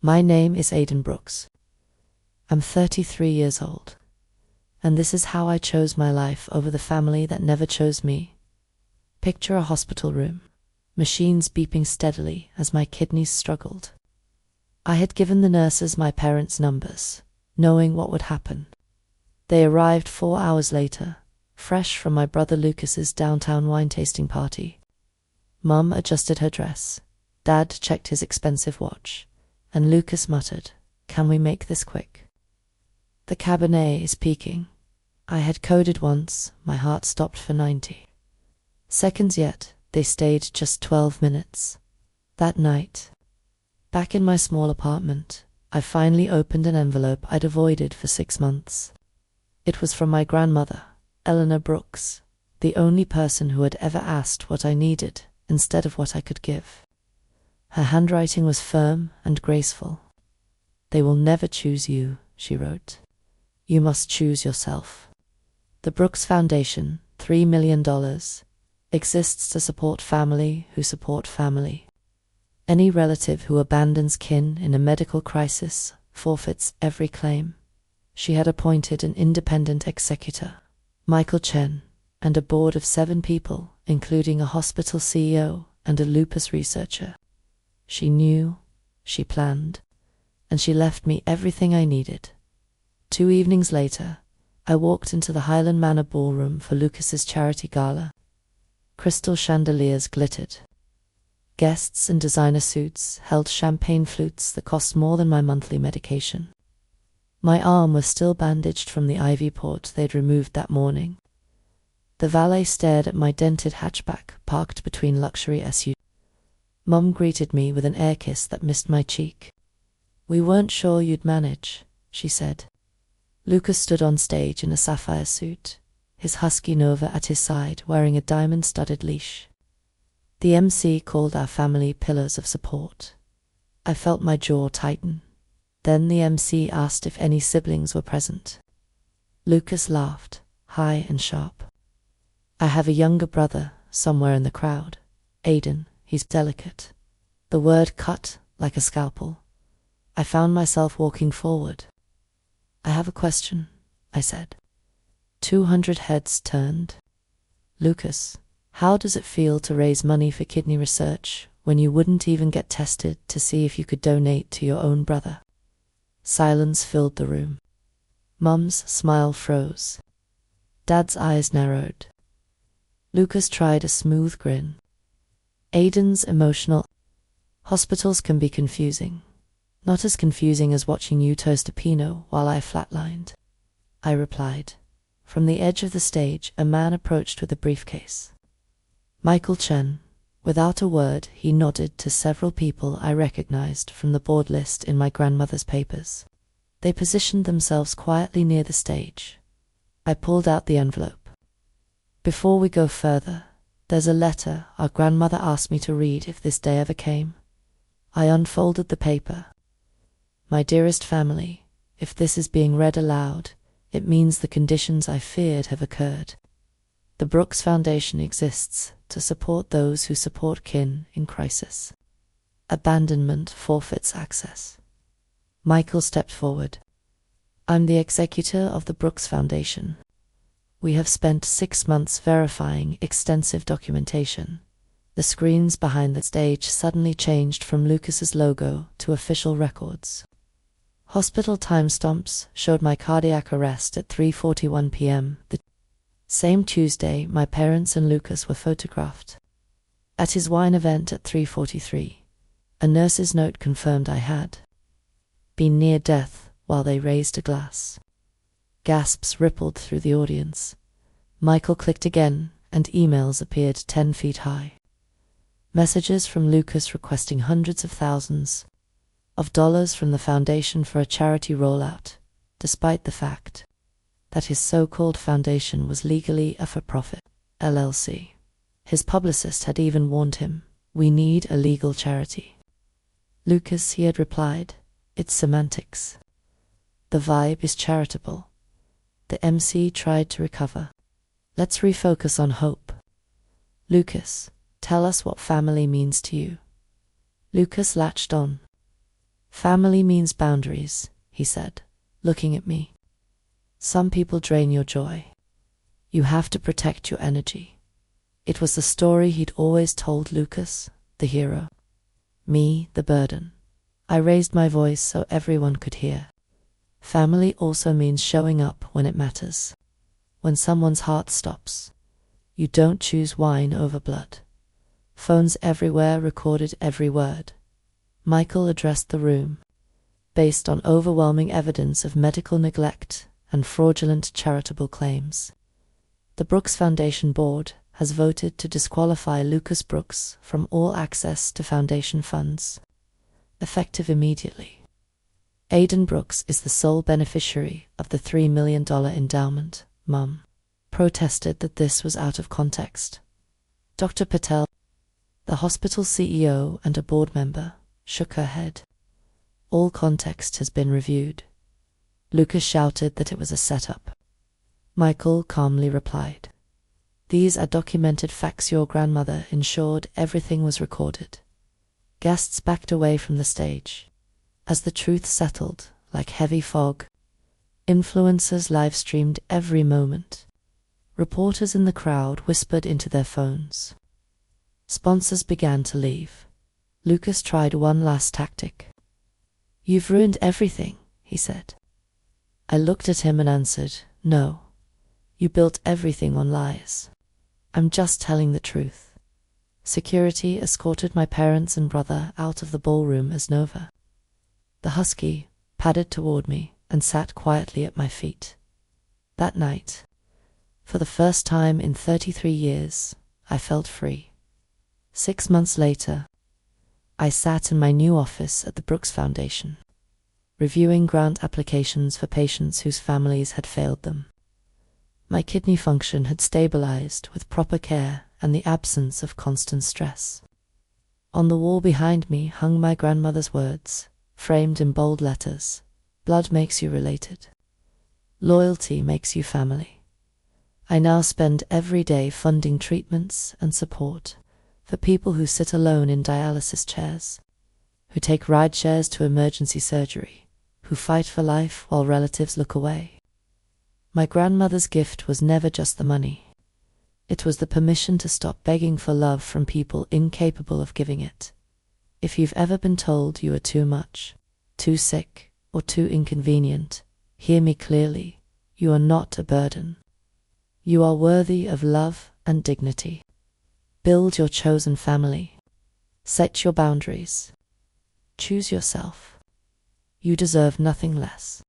My name is Aiden Brooks. I'm 33 years old, and this is how I chose my life over the family that never chose me. Picture a hospital room, machines beeping steadily as my kidneys struggled. I had given the nurses my parents' numbers, knowing what would happen. They arrived 4 hours later, fresh from my brother Lucas's downtown wine tasting party. Mum adjusted her dress, Dad checked his expensive watch, and Lucas muttered, "Can we make this quick? The Cabernet is peaking." I had coded once, my heart stopped for 90 seconds, yet they stayed just 12 minutes. That night, back in my small apartment, I finally opened an envelope I'd avoided for 6 months. It was from my grandmother, Eleanor Brooks, the only person who had ever asked what I needed instead of what I could give. Her handwriting was firm and graceful. "They will never choose you," she wrote. "You must choose yourself. The Brooks Foundation, $3 million, exists to support family who support family. Any relative who abandons kin in a medical crisis forfeits every claim." She had appointed an independent executor, Michael Chen, and a board of 7 people, including a hospital CEO and a lupus researcher. She knew, she planned, and she left me everything I needed. 2 evenings later, I walked into the Highland Manor ballroom for Lucas's charity gala. Crystal chandeliers glittered. Guests in designer suits held champagne flutes that cost more than my monthly medication. My arm was still bandaged from the IV port they'd removed that morning. The valet stared at my dented hatchback parked between luxury SUVs. Mum greeted me with an air kiss that missed my cheek. "We weren't sure you'd manage," she said. Lucas stood on stage in a sapphire suit, his husky Nova at his side wearing a diamond-studded leash. The MC called our family pillars of support. I felt my jaw tighten. Then the MC asked if any siblings were present. Lucas laughed, high and sharp. "I have a younger brother somewhere in the crowd. Aiden, he's delicate." The word cut like a scalpel. I found myself walking forward. "I have a question," I said. 200 heads turned. "Lucas, how does it feel to raise money for kidney research when you wouldn't even get tested to see if you could donate to your own brother?" Silence filled the room. Mum's smile froze. Dad's eyes narrowed. Lucas tried a smooth grin. Aiden's emotional. "Hospitals can be confusing. Not as confusing as watching you toast a Pinot while I flatlined," I replied. From the edge of the stage, a man approached with a briefcase. Michael Chen. Without a word, he nodded to several people I recognized from the board list in my grandmother's papers. They positioned themselves quietly near the stage. I pulled out the envelope. "Before we go further, there's a letter our grandmother asked me to read if this day ever came." I unfolded the paper. "My dearest family, if this is being read aloud, it means the conditions I feared have occurred. The Brooks Foundation exists to support those who support kin in crisis. Abandonment forfeits access." Michael stepped forward. "I'm the executor of the Brooks Foundation. We have spent 6 months verifying extensive documentation." The screens behind the stage suddenly changed from Lucas's logo to official records. Hospital timestamps showed my cardiac arrest at 3:41 p.m. the same Tuesday my parents and Lucas were photographed. At his wine event at 3:43, a nurse's note confirmed I had been near death while they raised a glass. Gasps rippled through the audience. Michael clicked again, and emails appeared 10 feet high. Messages from Lucas requesting hundreds of thousands of dollars from the foundation for a charity rollout, despite the fact that his so-called foundation was legally a for-profit LLC. His publicist had even warned him, "We need a legal charity." "Lucas," he had replied, "it's semantics. The vibe is charitable." The MC tried to recover. "Let's refocus on hope. Lucas, tell us what family means to you." Lucas latched on. Family means boundaries, he said, looking at me. Some people drain your joy. You have to protect your energy. It was the story he'd always told Lucas, the hero. Me, the burden. I raised my voice so everyone could hear. Family also means showing up when it matters. When someone's heart stops. You don't choose wine over blood. Phones everywhere recorded every word. Michael addressed the room, based on overwhelming evidence of medical neglect and fraudulent charitable claims. The Brooks Foundation Board has voted to disqualify Lucas Brooks from all access to foundation funds, effective immediately. Aidan Brooks is the sole beneficiary of the $3 million endowment. Mum protested that this was out of context. Dr. Patel, the hospital CEO and a board member, shook her head. All context has been reviewed. Lucas shouted that it was a setup. Michael calmly replied, "These are documented facts. Your grandmother ensured everything was recorded." Guests backed away from the stage. As the truth settled like heavy fog, influencers live-streamed every moment. Reporters in the crowd whispered into their phones. Sponsors began to leave. Lucas tried one last tactic. "You've ruined everything," he said. I looked at him and answered, "No. You built everything on lies. I'm just telling the truth." Security escorted my parents and brother out of the ballroom as Nova. The husky padded toward me and sat quietly at my feet. That night, for the first time in 33 years, I felt free. 6 months later, I sat in my new office at the Brooks Foundation, reviewing grant applications for patients whose families had failed them. My kidney function had stabilized with proper care and the absence of constant stress. On the wall behind me hung my grandmother's words, framed in bold letters. "Blood makes you related. Loyalty makes you family." I now spend every day funding treatments and support for people who sit alone in dialysis chairs, who take ride shares to emergency surgery, who fight for life while relatives look away. My grandmother's gift was never just the money. It was the permission to stop begging for love from people incapable of giving it. If you've ever been told you are too much, too sick, or too inconvenient, hear me clearly. You are not a burden. You are worthy of love and dignity. Build your chosen family. Set your boundaries. Choose yourself. You deserve nothing less.